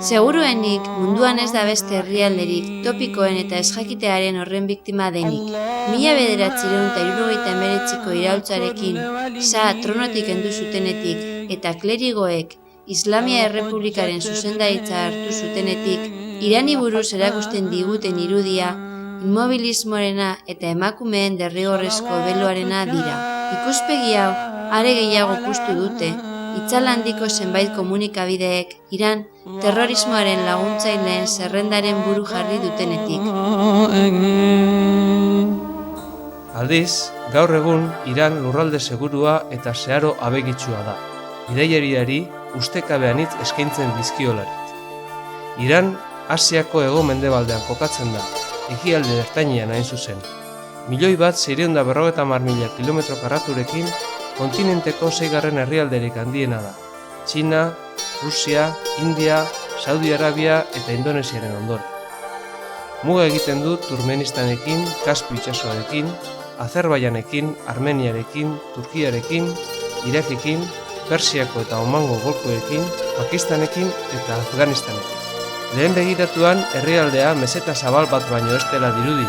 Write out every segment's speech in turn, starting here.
Seguruenik munduan ez da beste herrialderik topikoen eta ezjakitearen horren biktima denik. 1979ko iraultzarekin Shah tronotik kendu zutenetik eta klerigoek Islamia Errepublikaren zuzendaritza hartu zutenetik, Irani buruz erakusten diguten irudia, inmobilismoarena eta emakumeen derrigorrezko beloarena dira. Ikuspegi hau are gehiago puztu dute, itzal handiko zenbait komunikabideek Iran terrorismoaren laguntzaileen zerrendaren buru jarri dutenetik. Aldiz, gaur egun Iran lurralde segurua eta zeharo abegitsua da, bidaiariari ustekabean hitz eskaintzen dizkiolarik. Iran Asiako hego-mendebaldean kokatzen da, ekialde ertainean hain zuzen. 1.650.000 kilometro karraturekin kontinenteko 6. herrialderik handiena da. Txina, Rusia, India, Saudi Arabia eta Indonesiaren ondoren. Muga egiten du Turkmenistanekin, Kaspio itsasoarekin, Azerbaijanekin, Armeniarekin, Turkiarekin, Irakekin, Persiako eta Omango golkoekin, Pakistanekin eta Afganistanekin. Lehen begiratuan herrialdea meseta zabal bat baino ez dela dirudi,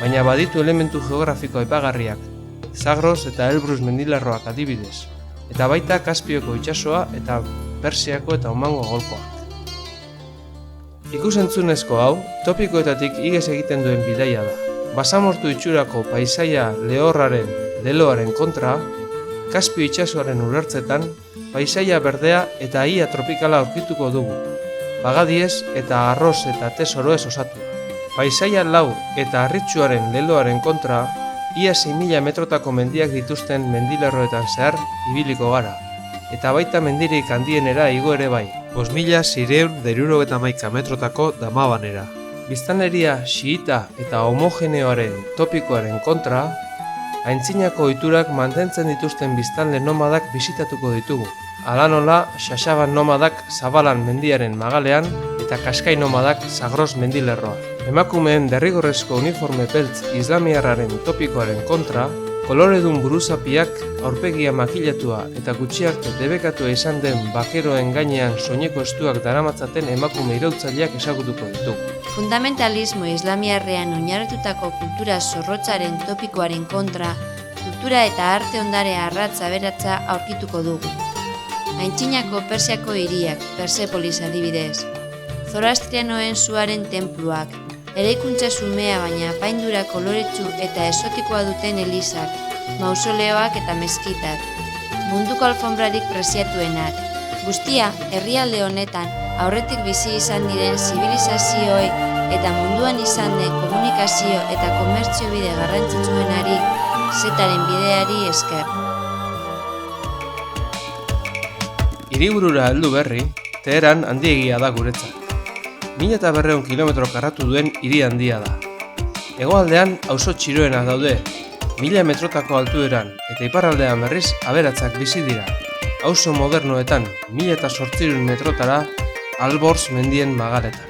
baina baditu elementu geografiko aipagarriak, Zagros eta Elbrus mendilerroak adibidez, eta baita Kaspioko itsasoa eta Persiako eta Omango golkoak. Ikusentzunezko hau, topikoetatik igez egiten duen bidaia da. Basamortu itxurako paisaia lehorraren leloaren kontra, Kaspio itsasoaren ulertzetan, paisaia berdea eta ia tropikala aurkituko dugu, bagadiez eta arroz eta tesoroez osatu. Paisaia lau eta harritsuaren leloaren kontra, ia 6.000 metrotako mendiak dituzten mendilerroetan zehar ibiliko gara, eta baita mendirik handienera igo ere bai, 5.671 metrotako Damabanera. Biztanleria xiita eta homogeneoaren topikoaren kontra, aintzinako ohiturak mantentzen dituzten biztanle nomadak bisitatuko ditugu. Hala nola, Xaxaban nomadak Zabalan mendiaren magalean eta Kaskai nomadak Zagros mendilerroa. Emakumeen derrigorrezko uniforme beltz islamiarraren topikoaren kontra, koloredun buruzapiak aurpegia makilatua eta gutxi arte debekatua izan den bakeroen gainean soineko estuak daramatzaten emakume iraultzaileak ezagutuko ditugu. Fundamentalismo islamiarrean oinarritutako kultura zorrotzaren topikoaren kontra, kultura eta arte ondare arratz aberatsa aurkituko dugu. Aintzinako Persiako hiriak, Persepolis adibidez, Zoroastrianoen suaren tenpluak, eraikuntza xumea baina apaindura koloretsu eta esotikoa duten elizak, mausoleoak eta meskitak, munduko alfonbrarik preziatuenak, guztia herrialde honetan aurretik bizi izan diren zibilizazioei eta munduan izan den komunikazio eta komertzio bide garrantzitsuenari, zetaren bideari esker. Hiriburura heldu berri, Teheran handiegia da guretzat. 1.200 kilometro karratu duen hiri handia da. Hegoaldean auzo txiroenak daude, 1.000 metrotako altueran, eta iparraldean berriz aberatsak bizi dira. Auzo modernoetan 1.800 metrotara Alborz mendien magaletan.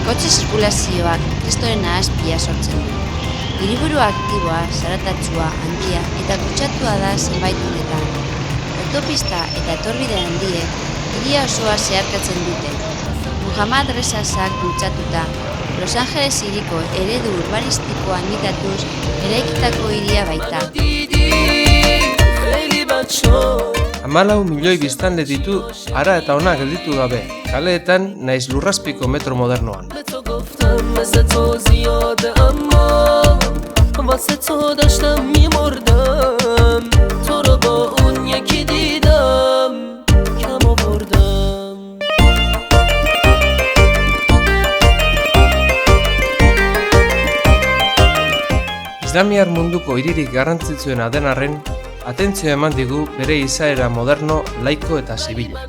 Kotxe zirkulazioak kristoren ahazpia sortzen du. Hiriburu aktiboa, zaratatsua, handia eta kutsatua da zenbait honetan. Autopista eta etorbide handiek hiria osoa zeharkatzen dute. Muhammad Reza Shahak bultzatuta, Los Angeles hiriko eredu urbanistikoa imitatuz eraikitako hiria baita. 14 milioi biztanle ditu ara eta ona gelditu gabe, kaleetan naiz lurrazpiko metro modernoan. Islamiar munduko hiririk garrantzitsuena den arren, atentzioa eman digu bere izaera moderno, laiko eta zibila.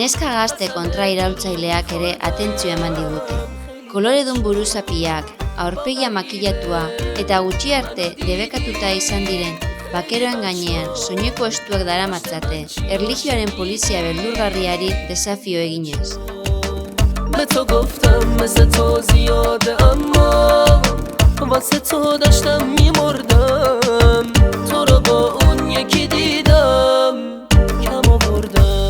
Neska gazte kontra iraultzaileak ere atentzioa eman digute. Koloredun buruzapiak, aurpegia makillatua eta gutxi arte debekatuta izan diren bakeroen gainean soineko estuak daramatzate, erlijioaren polizia beldurgarriari desafio eginez. به تو گفتم مثل تو زیاده اما واسه تو داشتم میمردم تو رو با اون یکی دیدم کم آوردم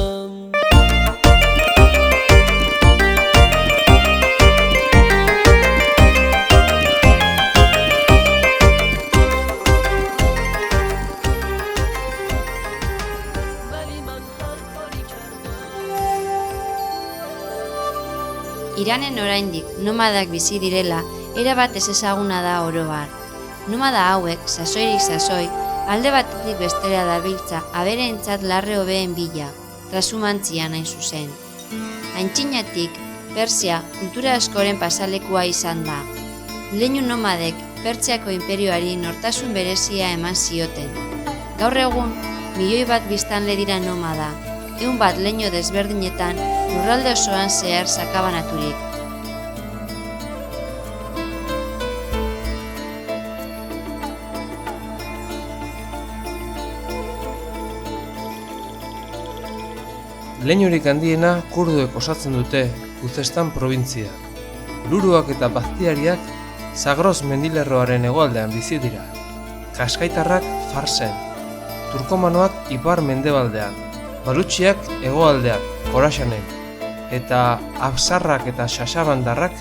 Iranen oraindik nomadak bizi direla erabat ezezaguna da oro har. Nomada hauek, sasoirik sasoi, alde batetik bestera dabiltza abereentzat larre hobeen bila, trasumantzian hain zuzen. Aintzinatik, Persia kultura askoren pasalekua izan da. Leinu nomadek Pertsiako inperioari nortasun berezia eman zioten. Gaur egun, 1.000.000 biztanle dira nomada, 100 leinu desberdinetan lurralde osoan zehar sakabanaturik. Leinurik handiena kurduek osatzen dute Khuzestan probintzia. Luruak eta baztiariak Zagros mendilerroaren hegoaldean bizi dira. Kaskaitarrak Farsen, turkomanoak ipar mendebaldean, Balutxiak hegoaldean, Khorasanen, eta Absarrak eta Sasabandarrak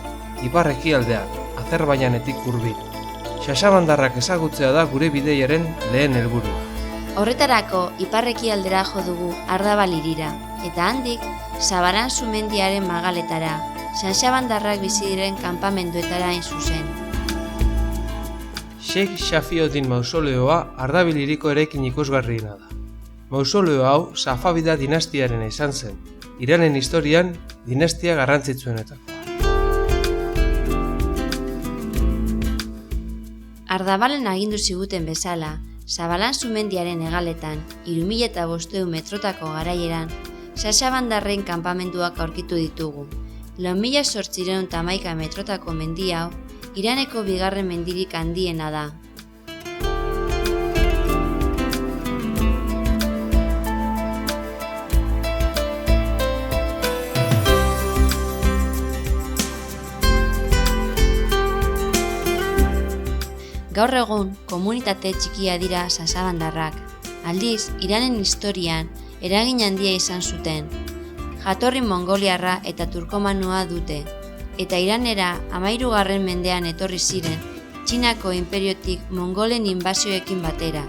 ipar ekialdean, Azerbaijanetik hurbil. Sasabandarrak ezagutzea da gure bideiaren lehen helburua. Horretarako iparrekialdera jo dugu Ardabal hirira, eta handik Sabaran sumendiaren magaletara, Sasabandarrak bizi diren kanpamenduetara hain zuzen. Sheikh Shafioddin mausoleoa Ardabil hiriko eraikin ikusgarriena da. Mausoleo hau Safavida dinastiaren izan zen, Iranen historian dinastia garrantzitsuenetakoa. Ardabalen agindu ziguten bezala, Sabalan sumendiaren hegaletan, 3.500 metrotako garaieran, Sasabandarren kanpamenduak aurkitu ditugu. 4.811 metrotako mendi hau, Iraneko bigarren mendirik handiena da. Gaur egun, komunitate txikia dira Sasabandarrak. Aldiz, Iranen historian eragin handia izan zuten. Jatorri mongoliarra eta turkomanoa dute, eta Iranera 13. mendean etorri ziren Txinako inperiotik mongolen inbasioekin batera.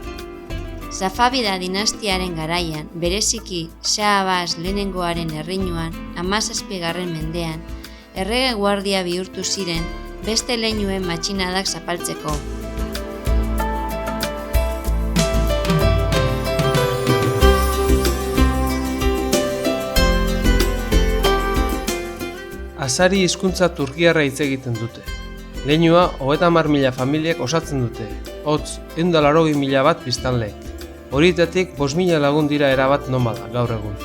Safavida dinastiaren garaian, bereziki Shah Abbas lehenengoaren erreinuan 17. mendean, errege guardia bihurtu ziren beste leinuen matxinadak zapaltzeko. Azari hizkuntza turkiarra hitz egiten dute. Leinua 30.000 familiak osatzen dute, hotz 180.000 bat biztanle. Horietatik 5.000 lagun dira erabat nomada gaur egun.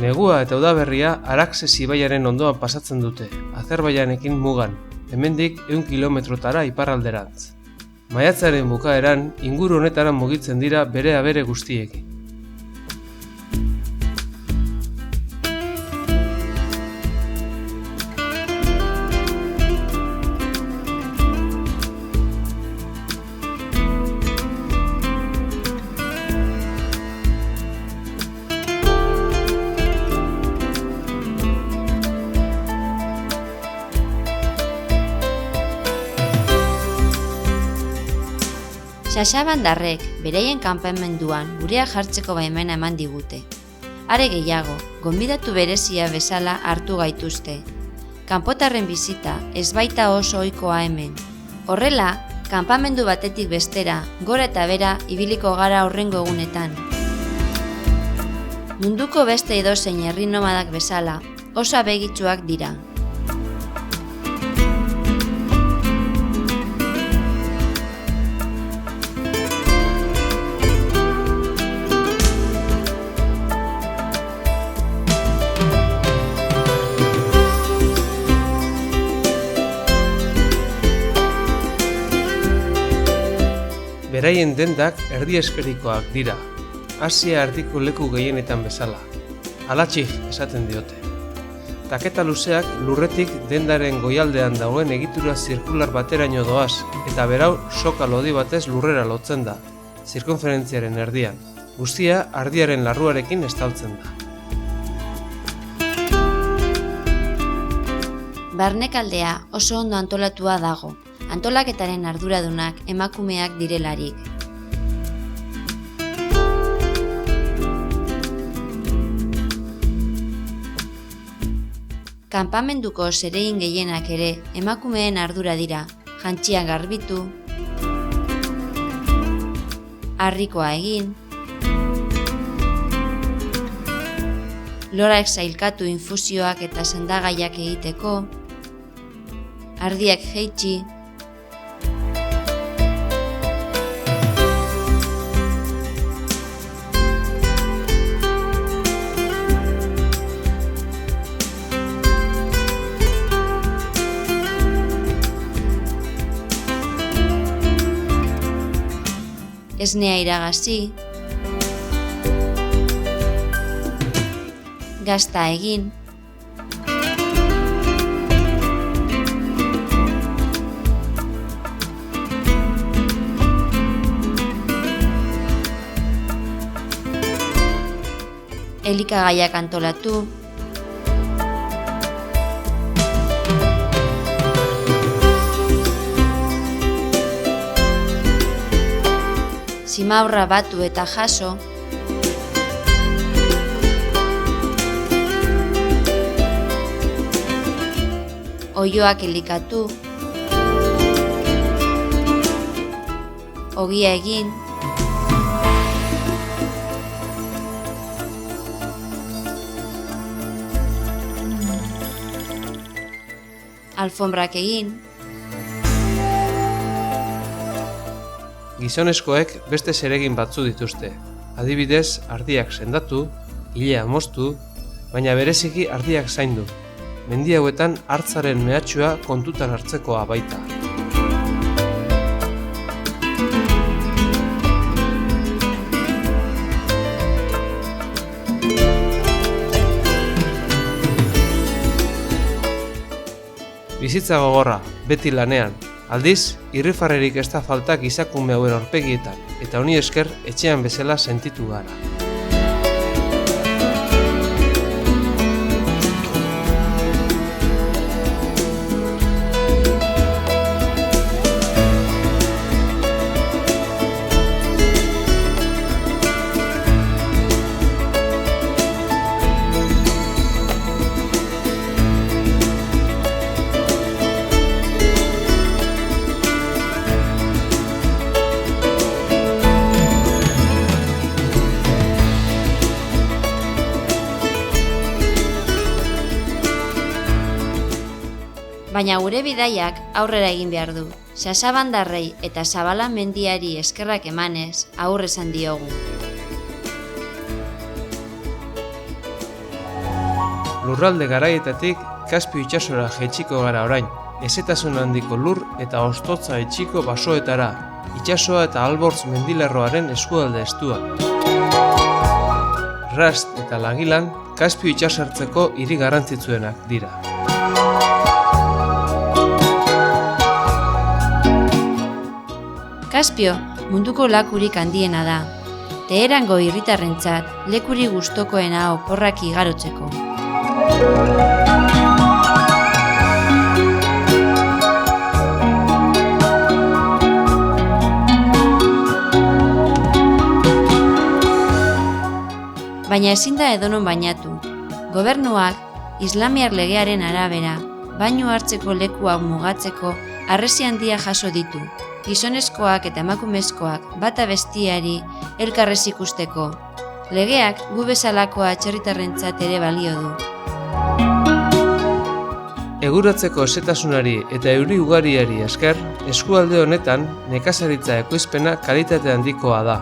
Negua eta udaberria Araxes ibaiaren ondoan pasatzen dute, Azerbaijanekin mugan, hemendik 100 kilometrotara iparralderantz. Maiatzaren bukaeran inguru honetara mugitzen dira bere abere guztiekin. Sasabandarrek beraien kanpamenduan gurea jartzeko baimena eman digute. Are gehiago, gonbidatu berezia bezala hartu gaituzte. Kanpotarren bizita ez baita oso ohikoa hemen. Horrela, kanpamendu batetik bestera, gora eta bera ibiliko gara hurrengo egunetan. Munduko beste edozein herri nomadak bezala, oso abegitsuak dira. Beraien dendak erdi esferikoak dira, Asia erdiko leku gehienetan bezala. Alatxik esaten diote. Taketa luzeak lurretik dendaren goialdean dagoen egitura zirkular bateraino doaz, eta berau soka lodi batez lurrera lotzen da, zirkunferentziaren erdian. Guztia ardiaren larruarekin estaltzen da. Barnekaldea oso ondo antolatua dago, antolaketaren arduradunak emakumeak direlarik. Kanpamenduko zeregin gehienak ere emakumeen ardura dira, jantziak garbitu, harrikoa egin, lorak sailkatu infusioak eta sendagaiak egiteko, ardiak jeitsi, esnea iragazi, gazta egin, elikagaiak antolatu, zimaurra batu eta jaso, oioak elikatu, ogia egin, alfombrak egin, Gizonezkoek beste zeregin batzu dituzte. Adibidez, ardiak sendatu, ilea moztu, baina bereziki ardiak zaindu. Mendi hauetan hartzaren mehatxua kontutan hartzekoa baita. Bizitza gogorra, beti lanean. Aldiz, irrifarrerik ez da faltak izakume hauen aurpegietan, eta honi esker etxean bezala sentitu gara. Baina gure bidaiak aurrera egin behar du. Sasabandarrei eta Zabala mendiari eskerrak emanez aurre esan diogu. Lurralde garaietatik Kaspio itsasora jaitsiko gara orain. Hezetasun handiko lur eta hostotza etxiko basoetara, itsasoa eta Albortz mendilerroaren eskualde estua. Rast eta Lagilan Kaspio itsasertzeko hiri garrantzitsuenak dira. Kaspio munduko lakurik handiena da. Teherango hiritarrentzat lekuri gustokoena oporrak igarotzeko. Baina ezin da edonon bainatu. Gobernuak islamiar legearen arabera, bainu hartzeko lekuak mugatzeko harresi handia jaso ditu. Gizonezkoak eta emakumezkoak bata bestiari elkarrez ikusteko. Legeak gu bezalakoa atzerritarrentzat ere balio du. Eguratzeko esetasunari eta euri ugariari esker, eskualde honetan nekazaritza ekoizpena kalitate handikoa da.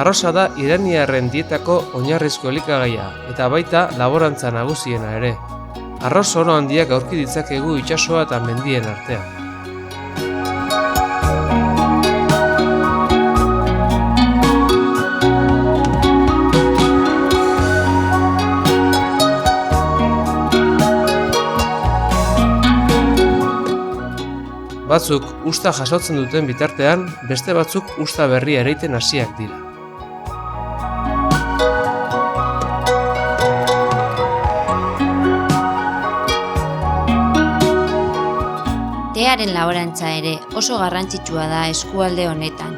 Arroza da iraniarren dietako oinarrizko elikagaia eta baita laborantza nagusiena ere. Arroz oro handiak aurki ditzakegu itsasoa eta mendien artean. Batzuk usta jasotzen duten bitartean, beste batzuk usta berria ereiten hasiak dira. Tearen laborantza ere oso garrantzitsua da eskualde honetan.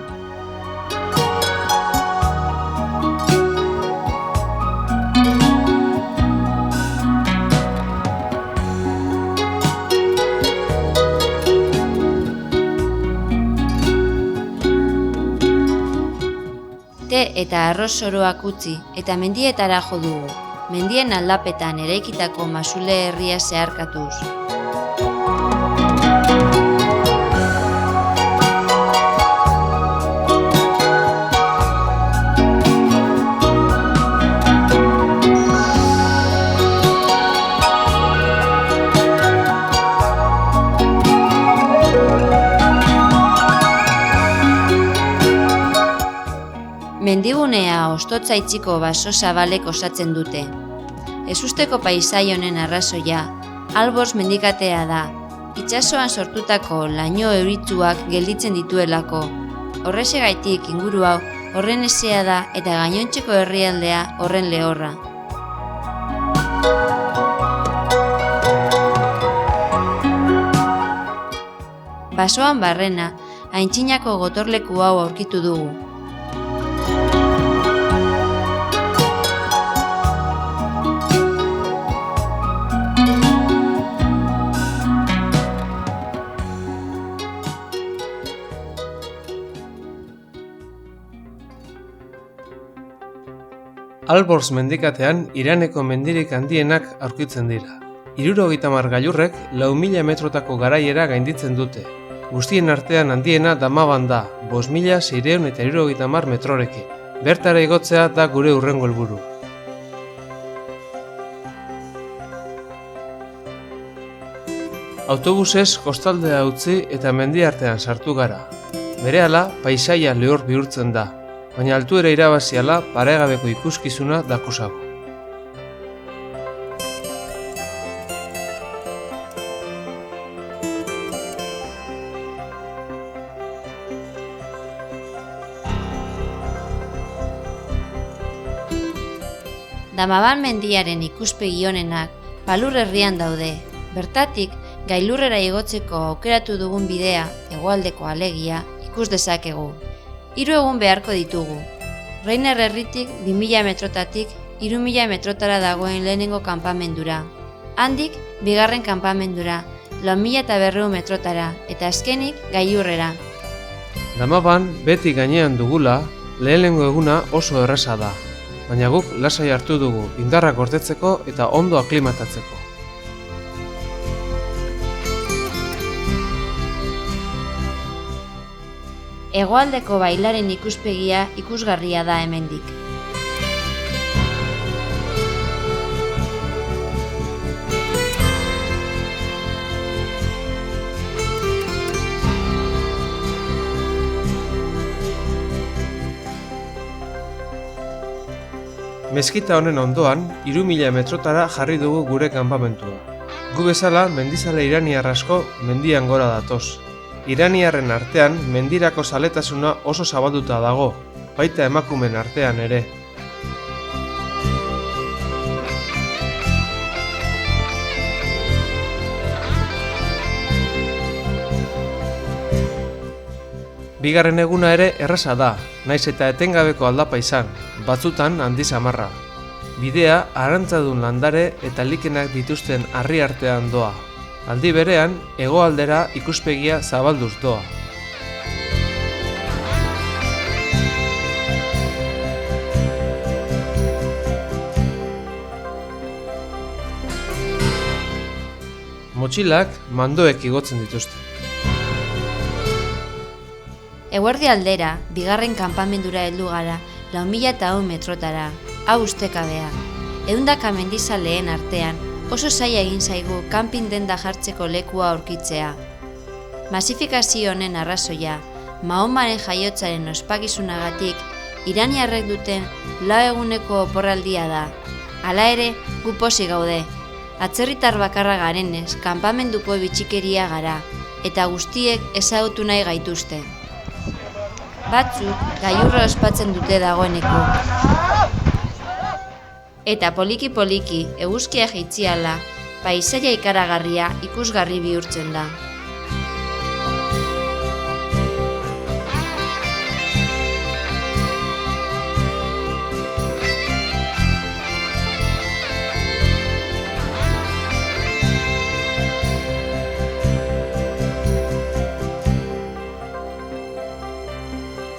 Te eta arroz soroak utzi eta mendietara jo dugu, mendien aldapetan eraikitako masule herria zeharkatuz. Mendigunea hostotza itxiko baso zabalek osatzen dute. Ezusteko paisai honen arrazoia, Alborz mendikatea da, itsasoan sortutako laino euritsuak gelditzen dituelako. Horrexegaitik inguru hau horren hezea da eta gainontzeko herrialdea horren lehorra. Basoan barrena, Aintzinako gotorleku hau aurkitu dugu. Alborz mendikatean Iraneko mendirik handienak aurkitzen dira. 70 gailurrek 4.000 metrotako garaiera gainditzen dute. Guztien artean handiena Damaban da, 5.630 metrorekin. Bertara igotzea da gure hurrengo helburu. Autobusez kostaldea utzi eta mendi artean sartu gara. Berehala, paisaia lehor bihurtzen da, baina altuera irabaziala paregabeko ikuskizuna dakusago. Damaban mendiaren ikuspegi onenak Palur herrian daude. Bertatik, gailurrera igotzeko aukeratu dugun bidea, hegoaldeko alegia, ikus dezakegu. 3 egun beharko ditugu. Reiner herritik 2.000 metrotatik 3.000 metrotara dagoen lehenengo kanpamendura. Handik, bigarren kanpamendura, 4.200 metrotara, eta azkenik gailurrera. Damaban beti gainean dugula, lehenengo eguna oso erraza da. Baina guk lasai hartu dugu, indarrak gordetzeko eta ondo aklimatatzeko. Hegoaldeko bailaren ikuspegia ikusgarria da hemendik. Meskita honen ondoan, 3.000 metrotara jarri dugu gure kanpamentua. Gu bezala, mendizale iraniar asko mendian gora datoz. Iraniarren artean, mendirako zaletasuna oso zabalduta dago, baita emakumen artean ere. Bigarren eguna ere erraza da, naiz eta etengabeko aldapa izan, batzutan handi samarra. Bidea arantzadun landare eta likenak dituzten harri artean doa. Aldi berean, hegoaldera ikuspegia zabalduz doa. Motxilak mandoek igotzen dituzte. Eguerdi aldera, bigarren kanpamendura heldu gara, 4.100 metrotara, hau ustekabea. 100 mendizaleen artean, oso zaila egin zaigu kanpin denda jartzeko lekua aurkitzea. Masifikazio honen arrazoia, Mahomaren jaiotzaren ospakizunagatik, iraniarrek duten 4 eguneko oporraldia da. Hala ere, gu pozik gaude. Atzerritar bakarra garenez, kanpamenduko bitxikeria gara, eta guztiek ezagutu nahi gaituzte. Batzuk gailurra ospatzen dute dagoeneko. Eta poliki-poliki, eguzkia jaitziala, paisaia ikaragarria ikusgarri bihurtzen da.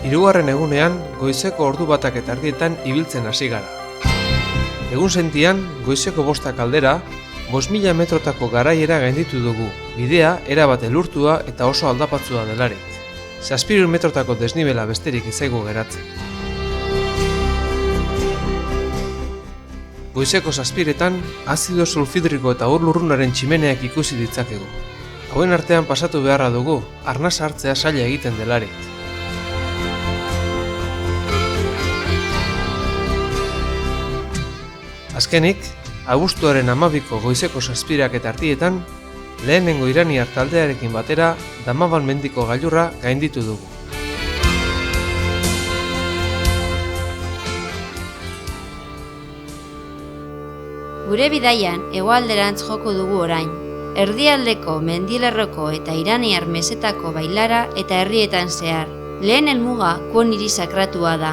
Hirugarren egunean, goizeko ordu 1:00 ibiltzen hasi gara. Egun sentian, goizeko 5 aldera, 5.000 metrotako garaiera gainditu dugu, bidea erabat elurtua eta oso aldapatzua delarik. 700 metrotako desnibela besterik ezaigu geratzen. Goizeko 7:00 azido sulfidriko eta ur lurrunaren tximeneak ikusi ditzakegu. Hauen artean pasatu beharra dugu, arnasa hartzea zaila egiten delarik. Azkenik, abuztuaren 12ko goizeko 7:00 lehenengo iraniar taldearekin batera Damabal mendiko gailurra gainditu dugu. Gure bidaian hegoalderantz joko dugu orain. Erdialdeko, mendilerroko eta iraniar mesetako bailara eta herrietan zehar. Lehen helmuga Kuon hiri sakratua da.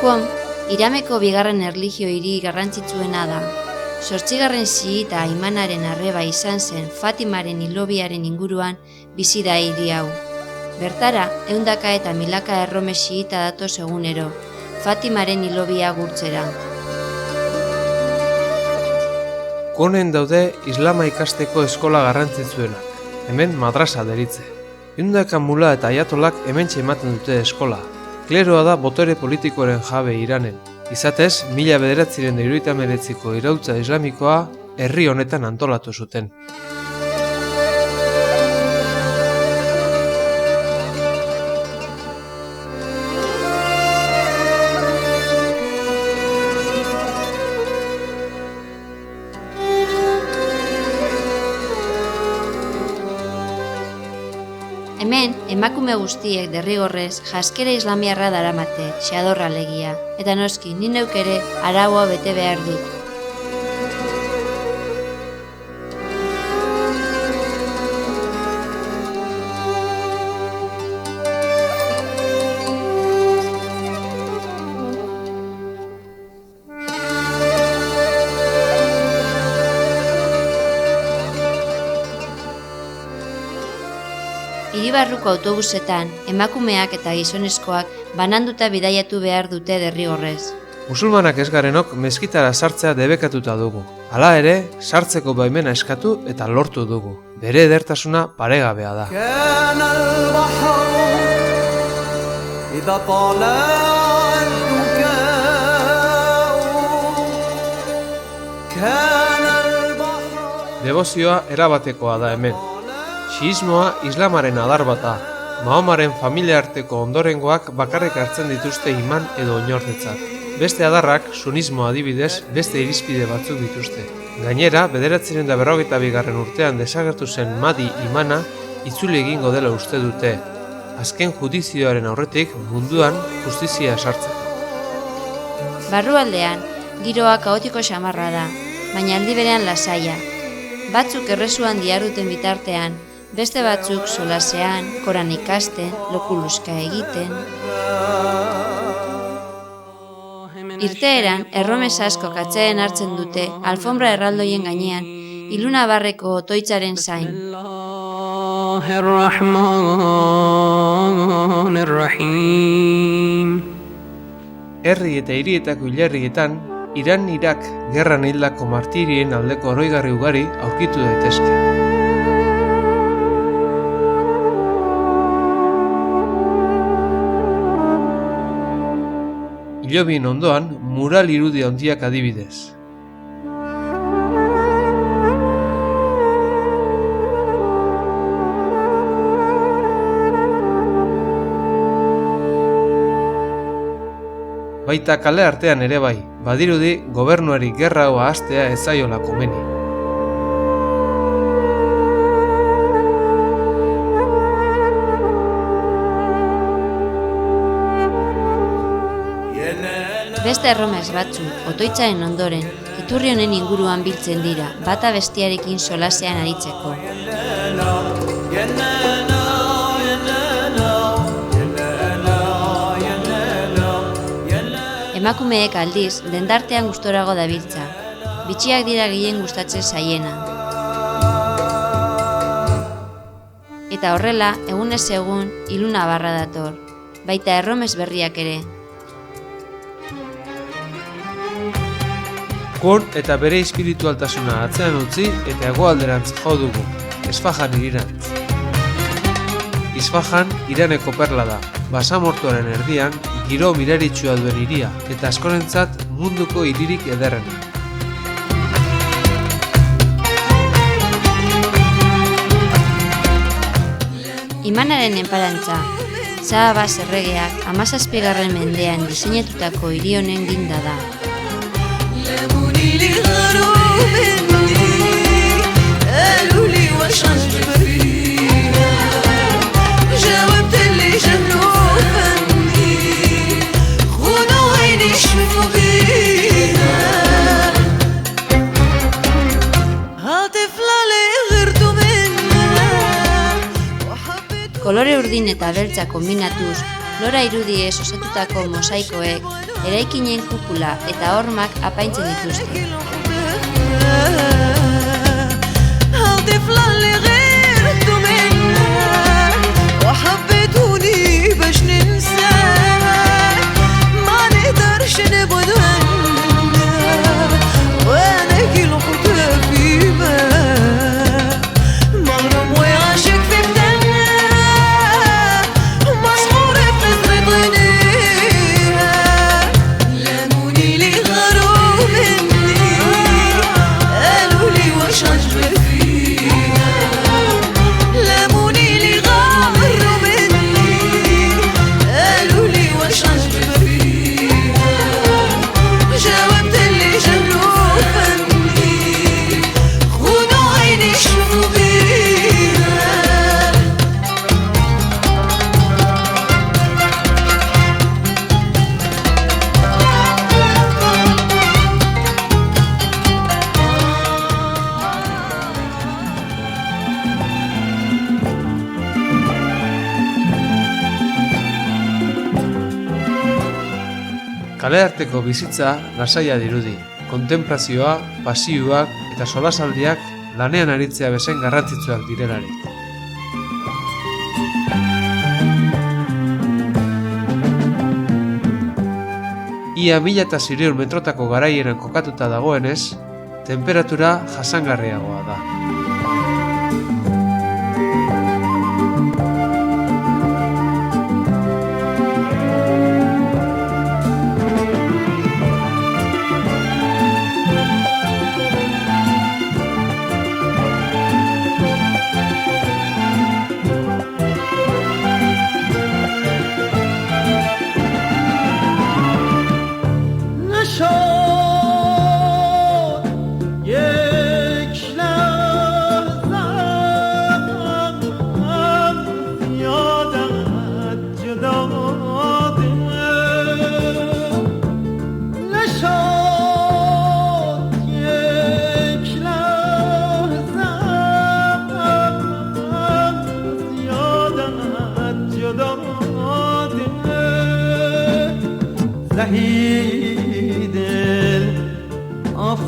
Kuon, Irameko bigarren erlijio hiri garrantzitsuena da. 8. xiita imanaren arreba izan zen Fatimaren hilobiaren inguruan bizi da hiri hau. Bertara, 100 eta milaka errome xiita datoz egunero, Fatimaren hilobia gurtzera. Kuonen daude islama ikasteko eskola garrantzitsuenak, hemen madrasa deritze. 100 mula eta aiatolak hementxe ematen dute eskola. Kleroa da botore politikoaren jabe Iranen. Izatez, 1979ko iraultza islamikoa herri honetan antolatu zuten. Hemen, emakume guztiek derrigorrez jaskera islamiarra daramate, xadorra alegia. Eta noski, ni neuk ere araua bete behar dut. Hiribarruko autobusetan, emakumeak eta gizonezkoak bananduta bidaiatu behar dute derrigorrez. Musulmanak ez garenok meskitara sartzea debekatuta dugu. Hala ere, sartzeko baimena eskatu eta lortu dugu. Bere edertasuna paregabea da. Debozioa erabatekoa da hemen. Xiismoa islamaren adar bat da. Mahomaren familia arteko ondorengoak bakarrik hartzen dituzte iman edo oinordetzat. Beste adarrak, sunismo adibidez, beste irizpide batzuk dituzte. Gainera, 1942. Urtean desagertu zen Mahdi imana itzuli egingo dela uste dute. Azken judizioaren aurretik munduan justizia sartzeko. Barrualdean, giroa kaotiko xamarra da, baina aldi berean lasaia. Batzuk errezuan diharduten bitartean, beste batzuk solasean, Koran ikasten, lokuluska egiten. Irteeran, erromes asko atsean hartzen dute alfombra erraldoien gainean, ilunabarreko otoitzaren zain. Herri eta hirietako hilerrietan, Iran-Irak gerran hildako martirien aldeko oroigarri ugari aurkitu daitezke. Hilobien ondoan, mural irudi handiak adibidez. Baita kale artean ere bai, badirudi gobernuari gerra hau ahaztea ez zaiola komeni. Beste erromes batzu, otoitzaren ondoren, iturri honen inguruan biltzen dira, bata bestiarekin solasean aritzeko. Emakumeek aldiz, dendartean gustorago dabiltza. Bitxiak dira gehien gustatzen zaiena. Eta horrela, egunez egun, iluna barra dator, baita erromes berriak ere. Kur eta bere espiritualtasuna atzean utzi eta hegoalderantz jo dugu, Isfahan irirantz. Isfahan Iraneko perla da, basamortuaren erdian, giro miraritsua duen hiria eta askorentzat munduko hiririk ederrena. Imanaren enparantza, Sahabaz erregeak 17. mendean diseinatutako hiri honen ginda da. Kolore urdin eta beltza kombinatuz, lora irudiez osatutako mosaikoek, eraikinen kupula eta hormak apaintzen dituzte. Kalearteko bizitza lasaia dirudi, kontenplazioa, pasioak eta solasaldiak lanean aritzea bezain garrantzitsuak direlarik. Ia 1000 metrotako garaieran kokatuta dagoenez, temperatura jasangarriagoa da.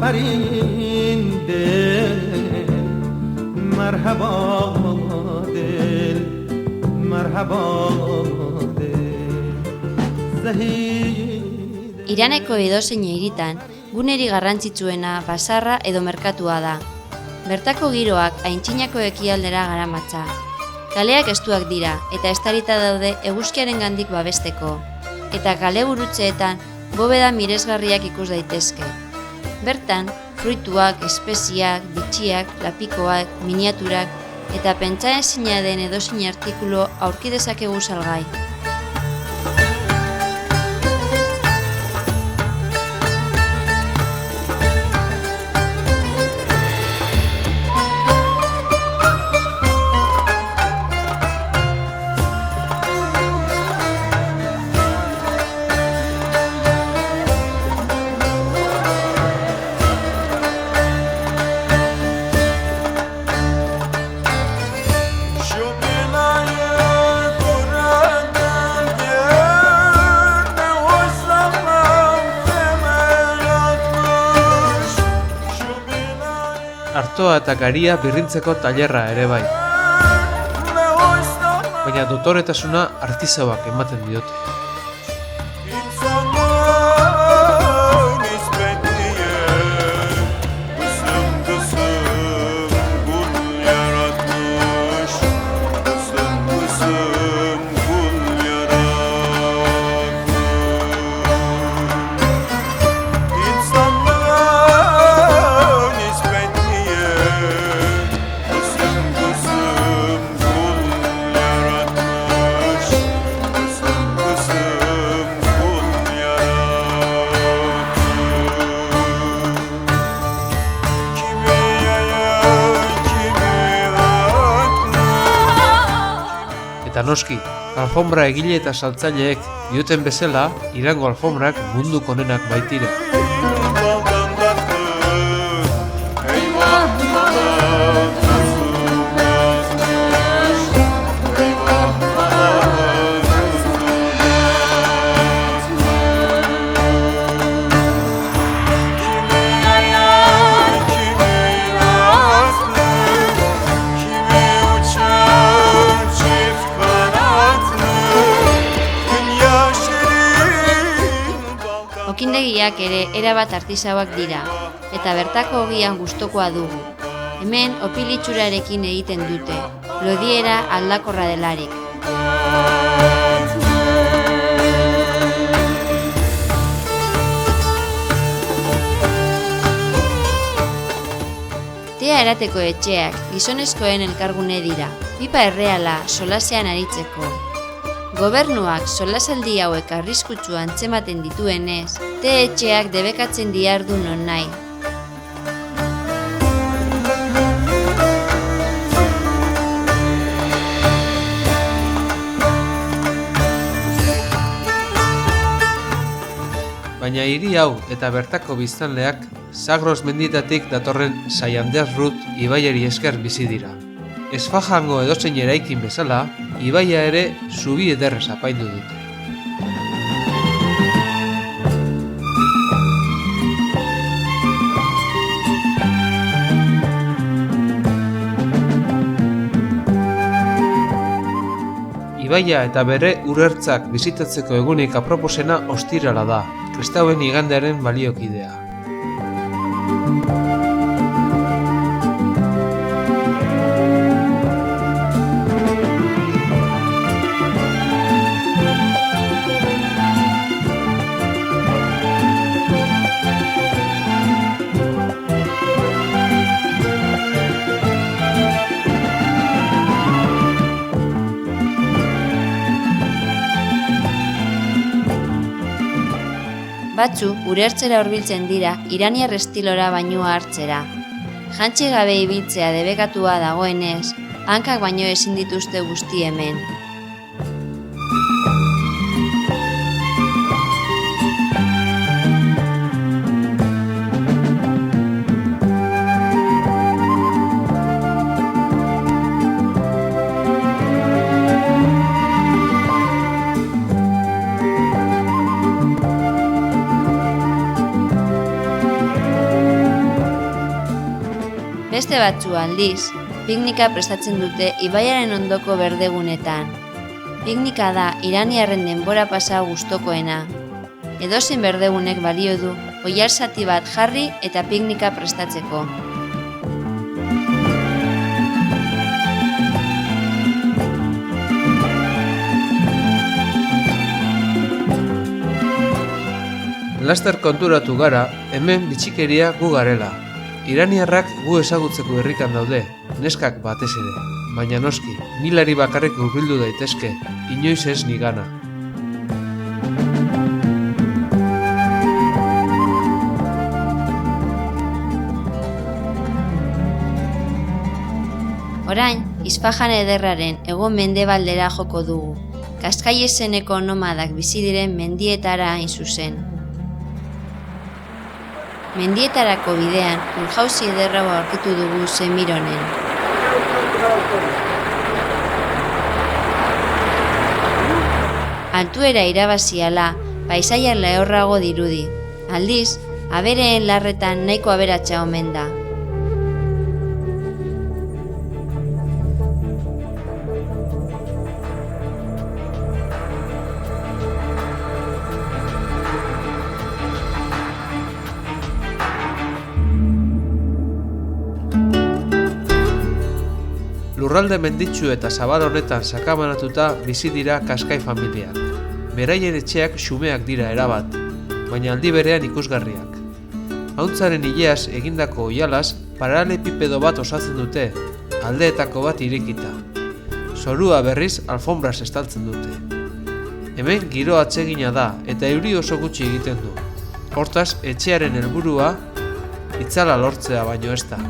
آفرین دل مرحبا دل مرحبا دل زهید Iraneko edozein hiritan, guneri garrantzitsuena basarra edo merkatua da. Bertako giroak aintzinako ekialdera garamatza. Kaleak estuak dira eta estalita daude eguzkiaren gandik babesteko. Eta kale burutzeetan bobeda miresgarriak ikus daitezke. Bertan, fruituak, espeziak, bitxiak, lapikoak, miniaturak eta pentsaezina den edozein artikulu aurki dezakegu salgai. Artoa eta garia birrintzeko tailerra ere bai. Baina dotoretasuna artisauak ematen diote. Eta noski, alfombra egile eta saltzaileek dioten bezala, Irango alfombrak munduko onenak baitira. Okindegiak ere erabat artisauak dira, eta bertako ogian gustokoa dugu. Hemen opilitxurarekin egiten dute, lodiera aldakorra delarik. Tea erateko etxeak gizonezkoen elkargune dira, pipa erreala solasean aritzeko. Gobernuak solasaldi hauek arriskutsu antzematen dituenez, te etxeak debekatzen diardu non nahi. Baina hiri hau eta bertako biztanleak Zagros mendietatik datorren Sayanders Rut ibaiari esker bizi dira. Esfajango edozein eraikin bezala, ibaia ere zubi ederrez apaindu dute. Ibaia eta bere urertzak bizitatzeko egunik aproposena ostirala da, kristauen igandearen baliokidea. Batzu, urertzera hurbiltzen dira, iraniar estilora bainua hartzera. Jantzi gabe ibiltzea debekatua dagoenez, hankak baino ezin dituzte guzti hemen. Beste batzu aldiz, piknika prestatzen dute ibaiaren ondoko berdegunetan. Piknika da iraniarren denbora pasa gustokoena. Edozein berdegunek balio du oilar zati bat jarri eta piknika prestatzeko. Laster konturatu gara, hemen bitxikeria gu garela. Iraniarrak gu ezagutzeko irrikan daude, neskak batez ere. Baina noski, milari bakarrik hurbildu daitezke, inoiz ez nigana. Orain, Isfahan ederraren hego-mendebaldera joko dugu. Kaskai izeneko nomadak bizi diren mendietara hain zuzen. Mendietarako bidean, ur-jauzi ederra aurkitu dugu Semironen. Altuera irabaziala, paisaia lehorrago dirudi. Aldiz, abereen larretan nahiko aberatsa omen da. Lurralde menditsu eta zabal honetan sakabanatuta bizi dira Kaskai familiak. Beraien etxeak xumeak dira erabat, baina aldi berean ikusgarriak. Hauntzaren ileaz egindako oihalaz paralelepipedo bat osatzen dute, aldeetako bat irekita. Zorua berriz alfombraz estaltzen dute. Hemen giro atsegina da eta euri oso gutxi egiten du. Hortaz, etxearen helburua itzala lortzea baino ez da.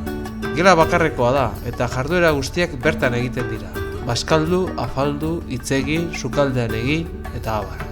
Gela bakarrekoa da eta jarduera guztiak bertan egiten dira. Bazkaldu, afaldu, itzegi, sukaldean egin eta abar.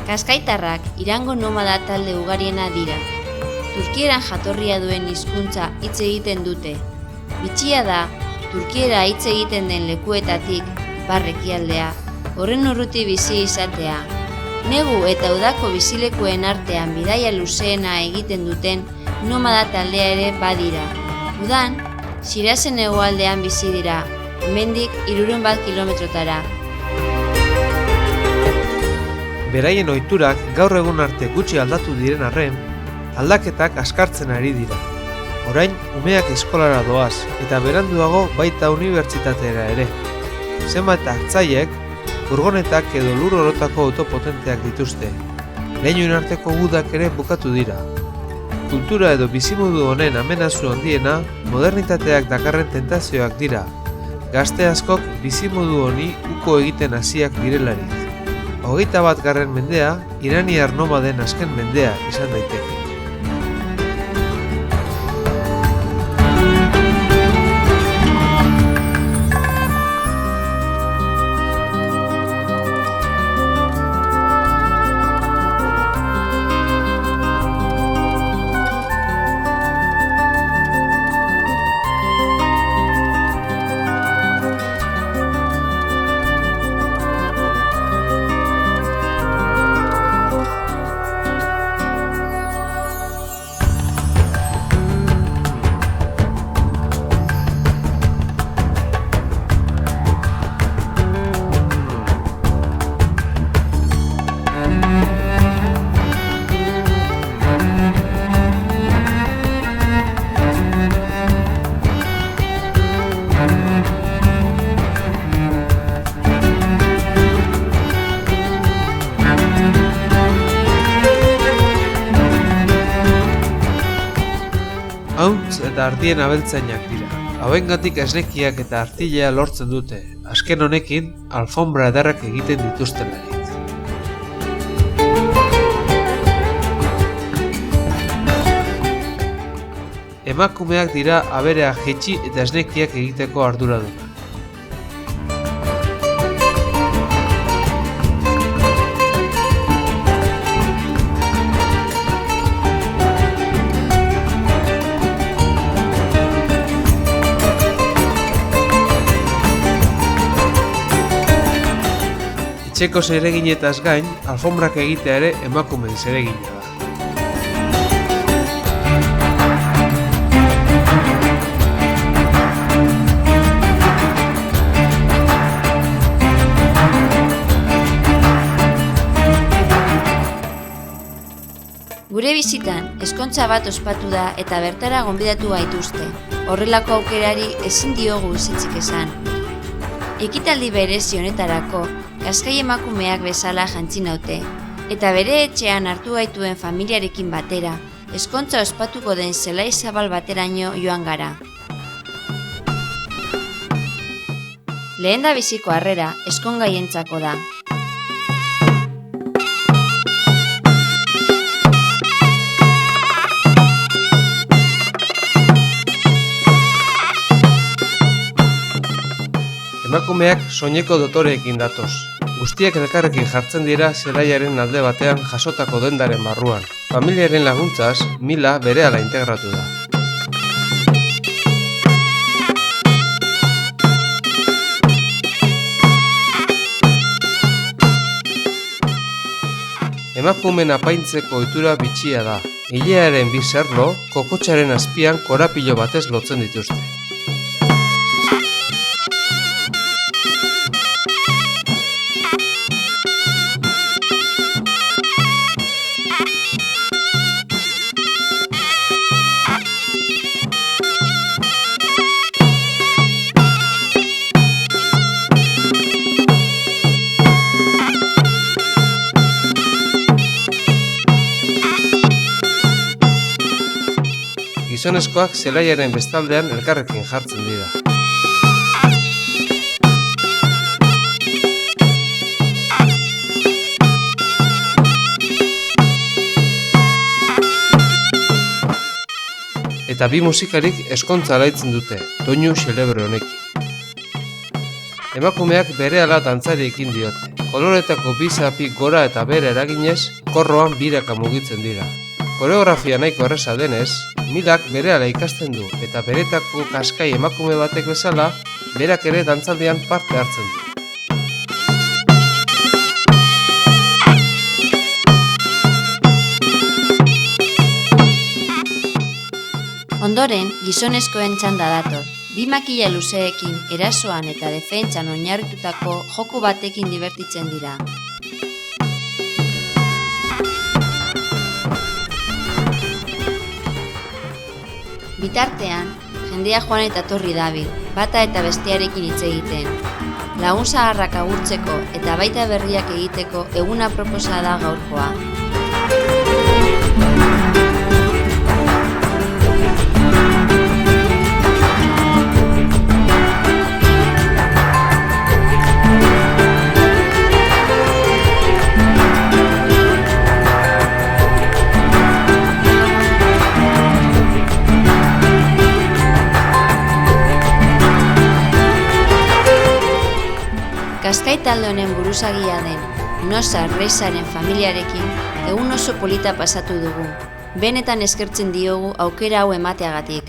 Kaskaitarrak Irango nomada talde ugariena dira. Turkieran jatorria duen hizkuntza hitz egiten dute. Bitxia da, Turkiera hitz egiten den lekuetatik, ekialdea, horren urruti bizi izatea. Negu eta udako bizilekuen artean bidaia luzeena egiten duten nomada taldea ere badira. Udan, Shirazen hegoaldean bizi dira, hemendik 300 kilometrotara. Beraien ohiturak gaur egun arte gutxi aldatu diren arren, aldaketak askartzen ari dira. Orain, umeak eskolara doaz, eta beranduago baita unibertsitatera ere. Zenbat hartzaiek, furgonetak edo lur orotako autopotenteak dituzte. Lehenoen arteko gudak ere bukatu dira. Kultura edo bizimodu honen amenazu handiena, modernitateak dakarren tentazioak dira. Gazte askok bizimodu honi uko egiten hasiak direlarik. 21. mendea, iraniar nomaden azken mendea izan daiteke. Hauntz eta ardien abeltzainak dira. Hauengatik esnekiak eta artilea lortzen dute. Azken honekin, alfombra ederrak egiten dituztelarik. emakumeak dira aberea jaitsi eta esnekiak egiteko arduradunak. Etxeko zereginetaz gain, alfombrak egitea ere emakumeen zeregina da. Gure bizitan, ezkontza bat ospatu da eta bertara gonbidatu gaituzte. Horrelako aukerari ezin diogu bizitzik esan. Ekitaldi berezi honetarako, Kaskai emakumeak bezala jantzi naute, eta bere etxean hartu gaituen familiarekin batera, ezkontza ospatuko den zelai zabal bateraino joan gara. Lehendabiziko harrera ezkongaientzako da. Emakumeak soineko dotoreekin datoz. Guztiak elkarrekin jartzen dira zelaiaren alde batean jasotako dendaren barruan. Familiaren laguntzaz, Mila berehala integratu da. Emakumeen apaintzeko ohitura bitxia da. Ilearen bi zerlo, kokotxaren azpian korapilo batez lotzen dituzte. Gizonezkoak zelaiaren bestaldean elkarrekin jartzen dira. Eta bi musikarik ezkontza alaitzen dute, doinu xelebre honekin. Emakumeak berehala dantzari ekin diote. Koloretako bi zapi gora eta bera eraginez, korroan biraka mugitzen dira. Koreografia nahiko erreza denez, Milak berehala ikasten du eta beretako Kaskai emakume batek bezala, berak ere dantzaldian parte hartzen du. Ondoren, gizonezkoen txanda dator. Bi makila luzeekin erasoan eta defentsan oinarritutako joko batekin dibertitzen dira. Bitartean, jendea joan eta torri dabil, bata eta bestearekin hitz egiten. Lagun zaharrak agurtzeko eta baita berriak egiteko eguna proposa da gaurkoa. Kaskai talde honen buruzagia den Nosa Reisaren familiarekin egun oso polita pasatu dugu. Benetan eskertzen diogu aukera hau emateagatik.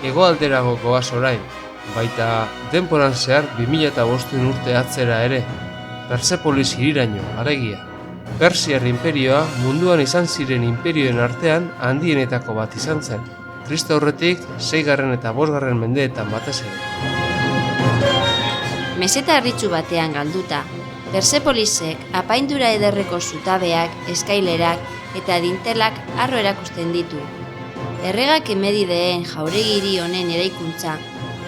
Hegoalderago goaz orain, baita denporan zehar 2005 urte atzera ere, Persepolis hiriraino, alegia. Persiar imperioa munduan izan ziren inperioen artean handienetako bat izan zen. Kristo aurretik 6. eta 5. mendeetan batez ere. Meseta harritsu batean galduta, Persepolisek apaindura ederreko zutabeak, eskailerak eta dintelak harro erakusten ditu. Erregak emedideen jauregiri honen eraikuntza,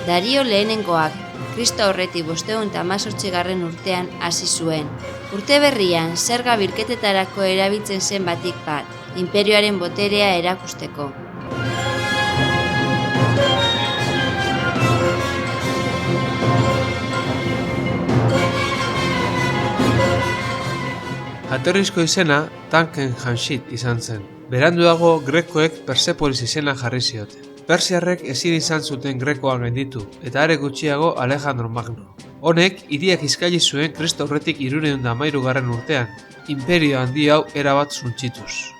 Dario lehenengoak Kristo aurretik 518. urtean hasi zuen. Urte berrian zerga birketetarako erabiltzen zen batik bat, inperioaren boterea erakusteko. Jatorrizko izena Tankenhamshit izan zen. Beranduago Grekoek Persepolis izena jarri zioten. Persiarrek ezin izan zuten Grekoa gainditu, eta are gutxiago Alejandro Magno. Honek hiriak kiskali zuen Kristo aurretik 313 urtean, inperio handi hau erabat suntsituz.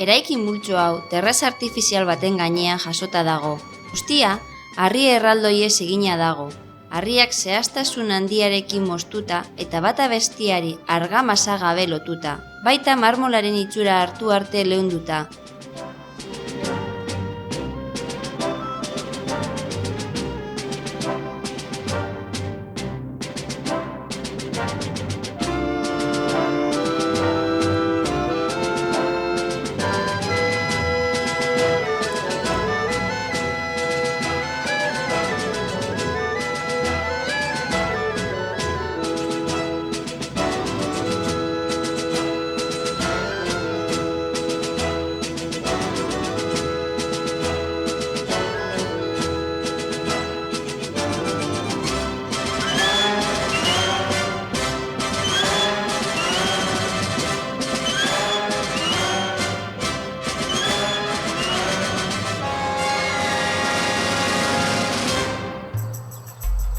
Eraikin multzo hau terraza artifizial baten gainean jasota dago. Guztia, harri erraldoiez egina dago. Harriak zehaztasun handiarekin moztuta eta bata bestiari argamasa gabe lotuta. Baita marmolaren itxura hartu arte leunduta.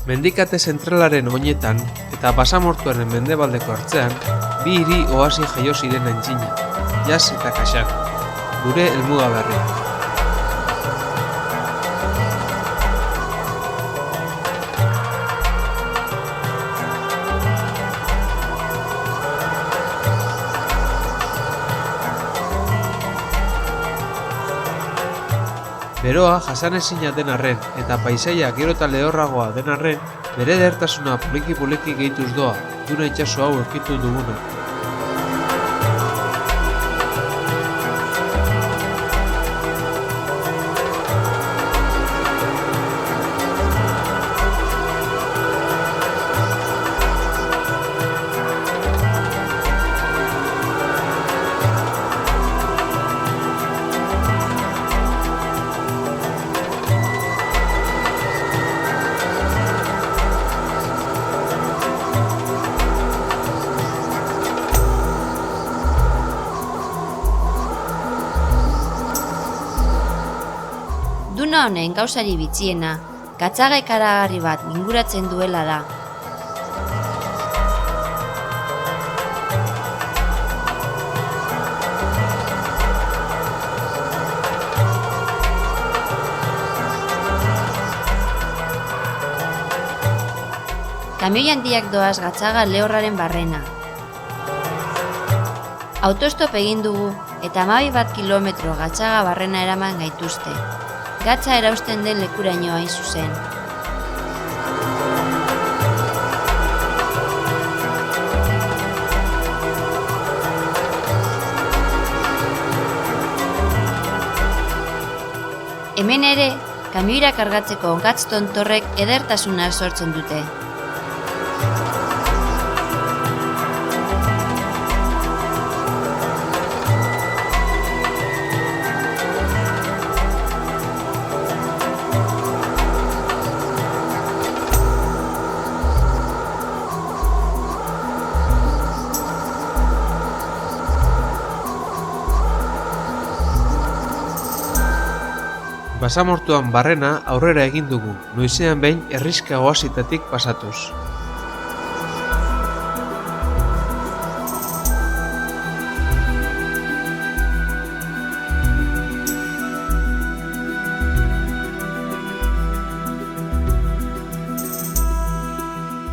Mendikate zentralaren oinetan eta basamortuaren mendebaldeko hartzean, bi hiri oasi jaio ziren antzina, Jas eta Kashan, gure helmuga berria. Beroa jasanezina den arren eta paisaia gero eta lehorragoa den arren, bere edertasuna poliki gehituz doa, Duna itsaso hau aurkitu duguna. Duna honen gauzari bitxiena, gatzaga ikaragarri bat inguratzen duela da. Kamioi handiak doaz gatzaga lehorraren barrena. Autostop egin dugu eta 12 kilometro gatzaga barrena eraman gaituzte. Gatza erausten den lekuraino hain zuzen. Hemen ere, kamioira kargatzeko gatz tontorrek edertasuna sortzen dute. Basamortuan barrena aurrera egin dugu, noizean behin herrixka oasitatik pasatuz.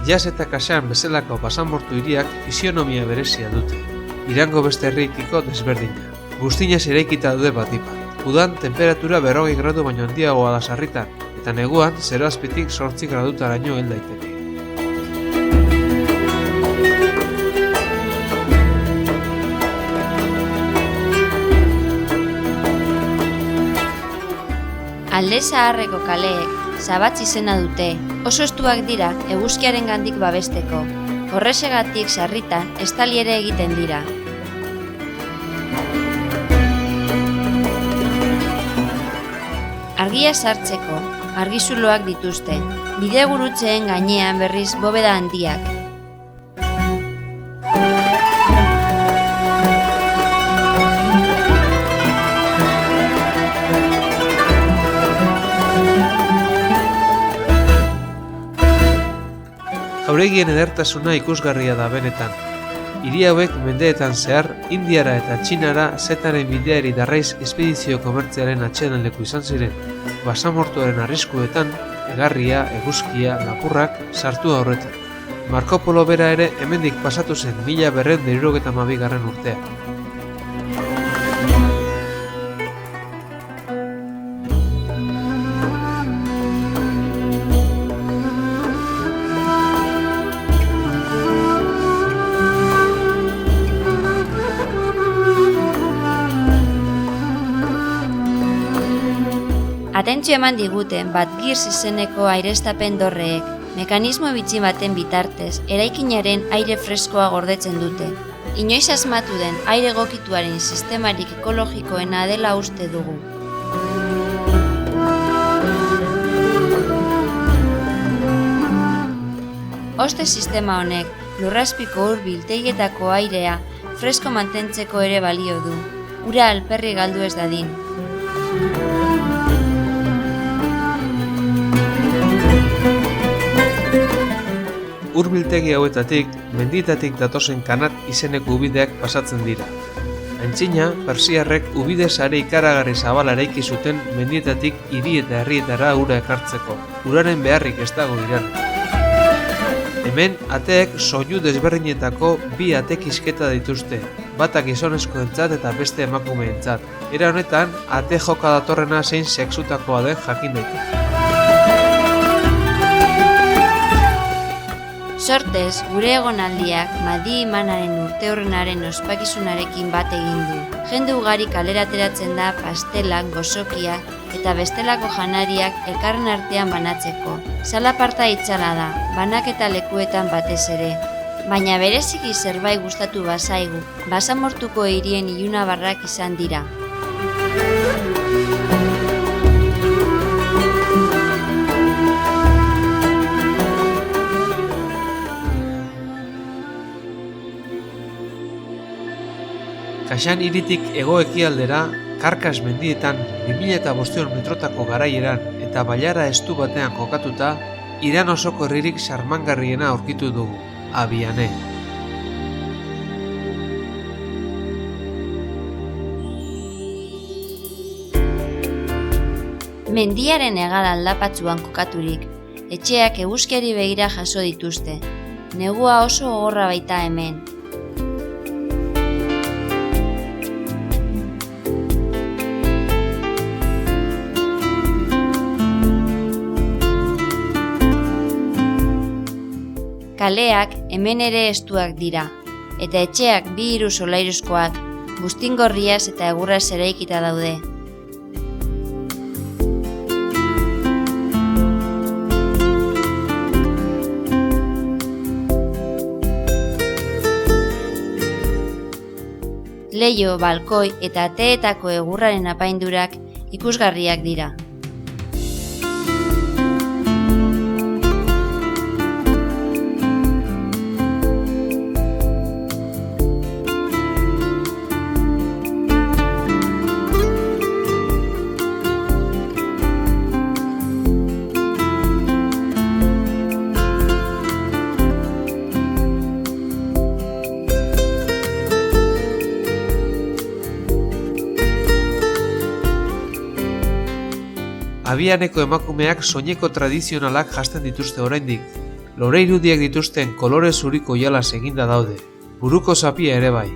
Jas eta Kashan bezalako basamortu hiriak fisionomia berezia dute. Irango beste herriekiko desberdina. Buztinez eraikita daude batipat. Udan temperatura 40 gradu baino handiagoa da sarritan, eta neguan 0,8tik 8 gradutaraino hel daiteke. Alde zaharreko kaleek Zabatz izena dute, oso estuak dira eguzkiaren gandik babesteko. Horrexegatik sarritan estali ere egiten dira. Argia sartzeko argizuloak dituzte. Bidegurutzeen gainean berriz bobeda handiak. Jauregien edertasuna ikusgarria da benetan. Hiri hauek mendeetan zehar, Indiara eta Txinara zetaren bideari darraiz espedizio komertzialen atsedenleku izan ziren. Basamortuaren arriskuetan, egarria, eguzkia, lapurrak sartu aurretan. Marco Polo bera ere hemendik pasatu zen 1972 urtea. Atentzio eman digute Batgirs izeneko aireztapen dorreek, mekanismo bitxi baten bitartez, eraikinaren aire freskoa gordetzen dute. Inoiz asmatu den aire egokituaren sistemarik ekologikoena dela uste dugu. Oste sistema honek lurrazpiko ur biltegietako airea fresko mantentzeko ere balio du, ura alperri galdu ez dadin. Urbiltegi hauetatik, mendietatik datozen Kanat izeneko ubideak pasatzen dira. Antzina, persiarrek ubide sare ikaragarri zabala eraiki zuten mendietatik hiri eta herrietara ura ekartzeko. Uraren beharrik ez dago Iran. Hemen, ateek soinu desberdinetako bi atekizketa dituzte, bata gizonezkoentzat eta beste emakumeentzat. Era honetan, ate joka datorrena zein sexutakoa den jakin daiteke. Sortez, gure egonaldiak Madi Imanaren urteurrenaren ospakizunarekin bat egin du. Jende ugari kalera ateratzen da pastelak, gozokia eta bestelako janariak elkarren artean banatzeko. Zalaparta itzala da, banaketa lekuetan batez ere. Baina bereziki zerbait gustatu bazaigu, basamortuko hirien ilunabarrak izan dira. Kaxan hiritik hego-ekialdera, Karkas mendietan 2500 metrotako garaieran eta bailara estu batean kokatuta, Iran osoko herririk sarmangarriena aurkitu dugu, Abiane. Mendiaren hegal aldapatsuan kokaturik, etxeak eguzkiari begira jaso dituzte. Negua oso gogorra baita hemen. Kaleak hemen ere estuak dira, eta etxeak 2-3 solairuzkoak, buztingorriaz eta egurraz eraikita daude. Leiho, balkoi eta ateetako egurraren apaindurak ikusgarriak dira. Abianeko emakumeak soineko tradizionalak janzten dituzte oraindik. Lore irudiak dituzten kolore zuriko oihalaz eginda daude. Buruko zapia ere bai.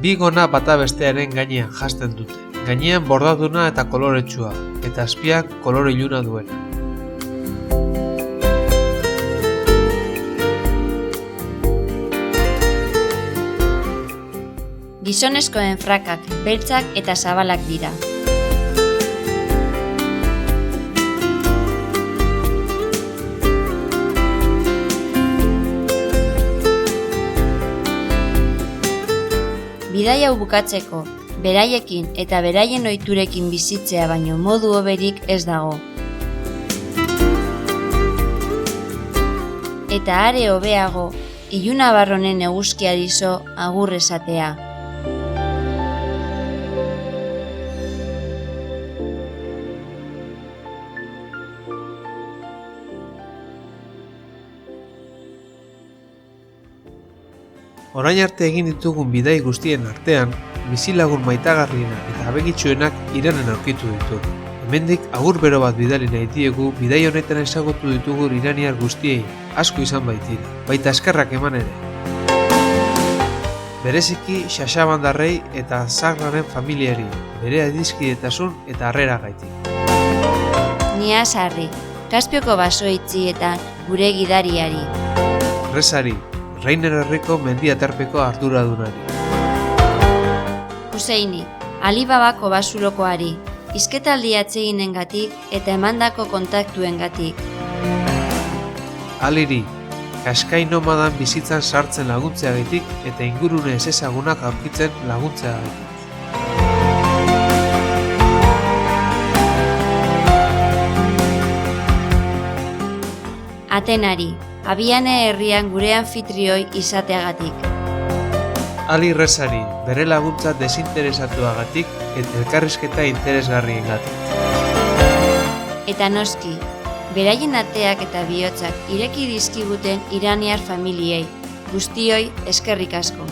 Bi gona bata bestearen gainean jasten dute. Gainean bordaduna eta koloretsua, eta azpian kolore iluna duena. Gizonezkoen frakak beltzak eta zabalak dira. Bidaia hau bukatzeko, beraiekin eta beraien ohiturekin bizitzea baino modu hoberik ez dago. Eta are hobeago, ilunabarronen eguzkiari zo agur esatea. Orain arte egin ditugun bidai guztien artean, bizilagun maitagarrienak eta abegitsuenak Iranen aurkitu ditugu. Hemendik agur bero bat bidali nahi diegu bidai honetan ezagutu ditugu iraniar guztiei, asko izan baitira, baita eskerrak eman ere. Bereziki Xaxabandarrei eta Zagraren familiari, bere adizkidetasun eta harreragaitik. Nia sarri, Kaspioko basoitzi eta gure gidariari. Rezari, Rainer herriko mendiaterpeko arduradunari. Huseini, Alibabako basulokoari, hizketaldi atseginengatik eta emandako kontaktuengatik. Aliri, kaskai nomadan bizitzan sartzen laguntzeagatik eta ingurune ezezagunak aurkitzen laguntzeagatik. Atenari, Abiane herrian gure anfitrioi izateagatik. Ali Rezari, bere laguntza desinteresatuagatik eta elkarrizketa interesgarriengatik. Eta noski, beraien ateak eta bihotzak ireki dizkiguten iraniar familiei, guztioi eskerrik asko.